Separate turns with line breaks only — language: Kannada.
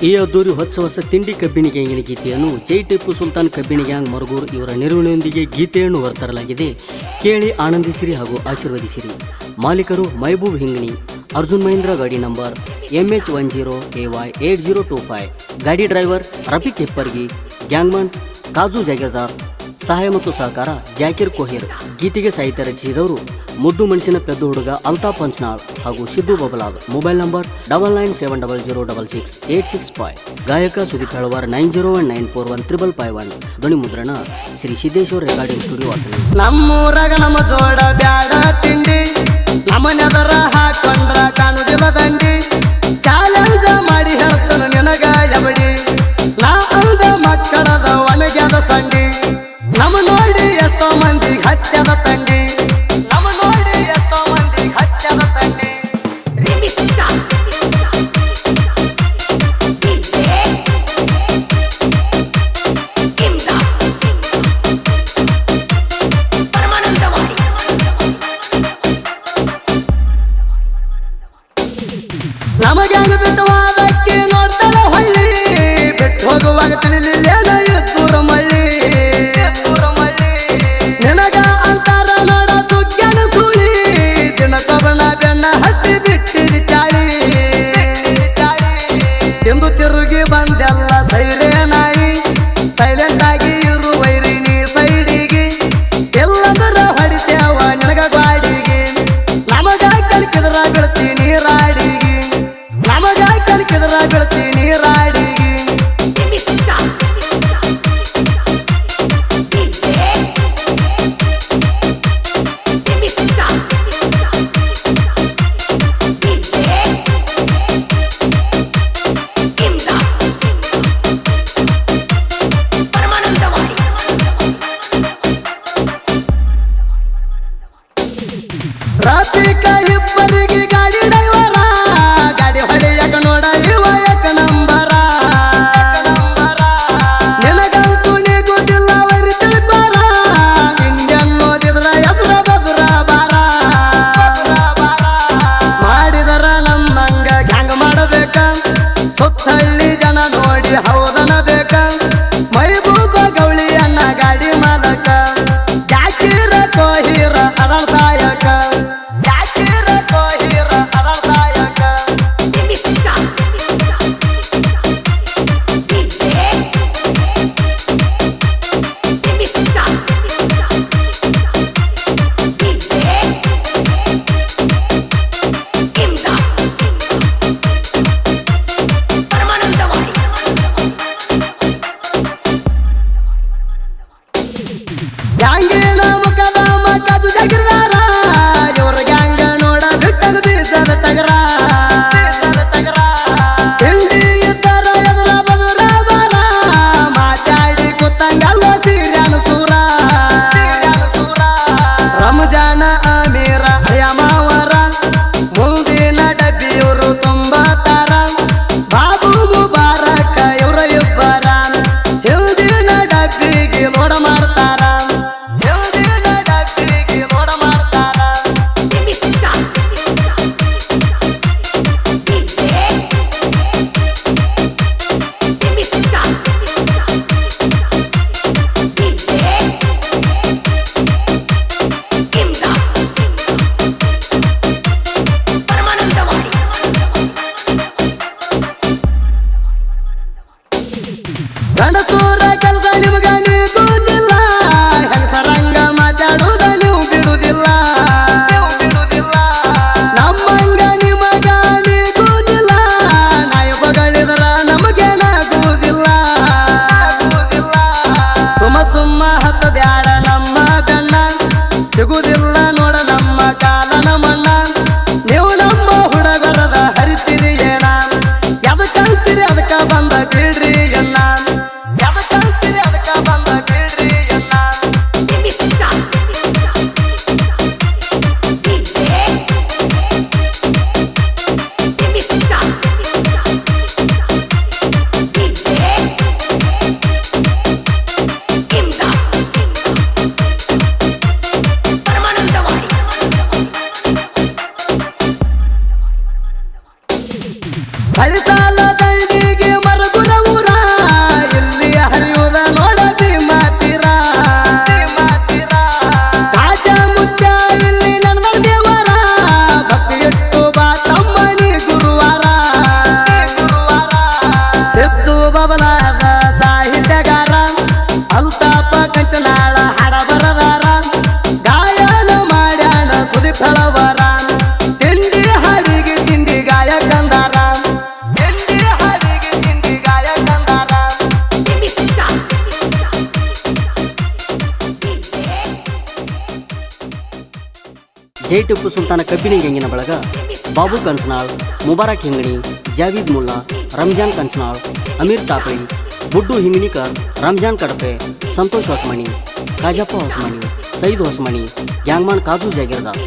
ಈ ಅದ್ದೂರಿ ಹೊಸ ತಿಂಡಿ ಕಬ್ಬಿಣಿ ಗ್ಯಾಂಗಿನ ಗೀತೆಯನ್ನು ಜೈ ಟಿಪ್ಪು ಸುಲ್ತಾನ್ ಕಬ್ಬಿಣಿ ಗ್ಯಾಂಗ್ ಮರಗೂರು ಇವರ ನೆರವಿನೊಂದಿಗೆ ಗೀತೆಯನ್ನು ಹೊರತರಲಾಗಿದೆ. ಕೇಳಿ ಆನಂದಿಸಿರಿ ಹಾಗೂ ಆಶೀರ್ವದಿಸಿರಿ. ಮಾಲೀಕರು ಮೈಬೂಬ್ ಹಿಂಗಣಿ, ಅರ್ಜುನ್ ಮಹೀಂದ್ರ, ಗಾಡಿ ನಂಬರ್ MH10AY8025. ಗಾಡಿ ಡ್ರೈವರ್ ರಫೀಕ್ ಹೆಪ್ಪರ್ಗಿ, ಗ್ಯಾಂಗ್ಮನ್ ಕಾಜು ಜಾಗೀರ್ದಾರ್. ಸಹಾಯ ಮತ್ತು ಸಹಕಾರ ಜಾಕೀರ್ ಕೋಹಿರ್. ಗೀತೆಗೆ ಸಾಹಿತ್ಯ ರಚಿಸಿದವರು ಮುದ್ದು ಮನುಷ್ಯನ ಪೆದ್ದು ಹುಡುಗ ಅಲ್ತಾಫ್ ಪಂಚ್ನಾಳ್ ಹಾಗೂ ಸಿದ್ದು ಬಬಲಾದ್. Mobile number 9970066865. ಗಾಯಕ ಸುದೀಪ್ ಹಳವಾರ್ 9019415551. ಧ್ವನಿ ಮುದ್ರಣ ಶ್ರೀ ಸಿದ್ದೇಶ್ವರ್ ರೆಕಾರ್ಡಿಂಗ್ ಸ್ಟುಡಿಯೋ.
ನಮ್ಮೂರಾಗ ನಮ್ಮ ಜೋಡ ಬ್ಯಾಡ ತಿಂಡಿ, ನಮ್ಮನೆದರ ಹಾಕೊಂಡ್ರ ಕಾಣುದಿಲ್ಲ ದಂಡಿ. ಚಾಲೆಂಜ ಮಾಡಿ ಹೇಳ್ತಾನ ನಿನಗ ಎಬಡಿ, ನಾ ಅಂದ ಮಕ್ಕಳದ ಒಣಗ್ಯಾದ ಸಂಡಿ. ನಮ್ಮ ನೋಡಿ ಎಷ್ಟೋ ಮಂದಿ ಹತ್ಯದ ತಂಡಿ, ನಮ್ಮ ನೋಡಿ ಎಷ್ಟೋ ಮಂದಿ ಹತ್ಯದ ತಂಡಿ. ನಮಗ್ಯಾಂಗ ಬಿಟ್ಟವಾದಕ್ಕೆ ನೋಡ್ತಾಳ ಹೊಳ್ಳಿ, ಬಿಟ್ಟು ಹೋಗುವಾಗ ತಿಳಿಲಿಲ್ಲೇನ ಎತ್ತೂರ ಮಳ್ಳಿ. ನಿನಗ ಅಂತಾರ ನೋಡ ಸುಗ್ಗನ ಸುಳಿ, ದಿನಕೊಬ್ಬನ ಬೆನ್ನ ಹತ್ತಿ ಬಿಟ್ಟಿರಿ ಚಾಳಿ. ಎಂದು ತಿರುಗಿ ಬಂದೆಲ್ಲ ಸೈರೇ ನಾಯಿ, ಸೈಲೆಂಟ್ ಆಗಿ ಇರು ವೈರಿ ನೀ ಸೈಡಿಗೆ. ಎಲ್ಲದರ ಹೊಡಿತೇವ ನಿನಗ ಗಾಡಿಗೆ, ನಮಗ ಕಲಿಕಿದ್ರ ಬೀಳ್ತೀನಿ ರಾಡಿಗೆ, ನಮಗ ಕಲಿಕಿದ್ರ ಬೀಳ್ತೀನಿ ರಾಡಿಗೆ. ಹಳಿಸಾಲ ದಂಡಿಗೆ ಮರಗುರ ಊರ ಇಲ್ಲಿ ಹರಿಯುವ ನೋಡ ಭೀಮಾತೀರ ಕಾಜ ಮುತ್ಯ ಇಲ್ಲಿ ನನ್ನ ದೇವರ ಭಕ್ತಿ ಇಟ್ಟು ಬಾ ತಮ್ಮನಿ ಗುರುವಾರ ಸಿದ್ದು ಬಬಲಾದ ಸಾಹಿತ್ಯಗಾರ ಅಲ್ತಾಪ ಕಂಚನಾಳ ಹಾಡ ಬರದಾರ ಗಾಯನ ಮಾಡ್ಯಾನ ಸುದೀಪ್ ಹಳವರ ತಿಂಡಿ ಹಾಡಿಗೆ ತಿಂಡಿ ಗಾಯಕಂದಾರ ತಿಂಡಿ ಹಾಡಿಗೆ ತಿಂಡಿ ಗಾಯಕಂದಾರ
ಜೈ ಟಿಪ್ಪು ಸುಲ್ತಾನ ಕಬ್ಬಿಣಿ ಗ್ಯಾಂಗಿನ ಬಳಗ ಬಾಬು ಕನ್ಸನಾಳ್, ಮುಬಾರಕ್ ಹಿಂಗಣಿ, ಜಾವೀದ್ ಮುಲ್ಲಾ, ರಂಜಾನ್ ಕನ್ಸನಾಳ್, ಅಮೀರ್ ತಾಪಳಿ, ಬುಡ್ಡು ಹಿಂಗಣಿಕರ್, ರಂಜಾನ್ ಕಡಪೆ, ಸಂತೋಷ್ ಹೊಸಮಣಿ, ಕಾಜಪ್ಪ ಹೊಸಮಣಿ, ಸईद ಹೊಸಮಣಿ, ಗ್ಯಾಂಗ್ಮನ್ ಕಾಜು ಜಾಗೀರ್ದಾರ್.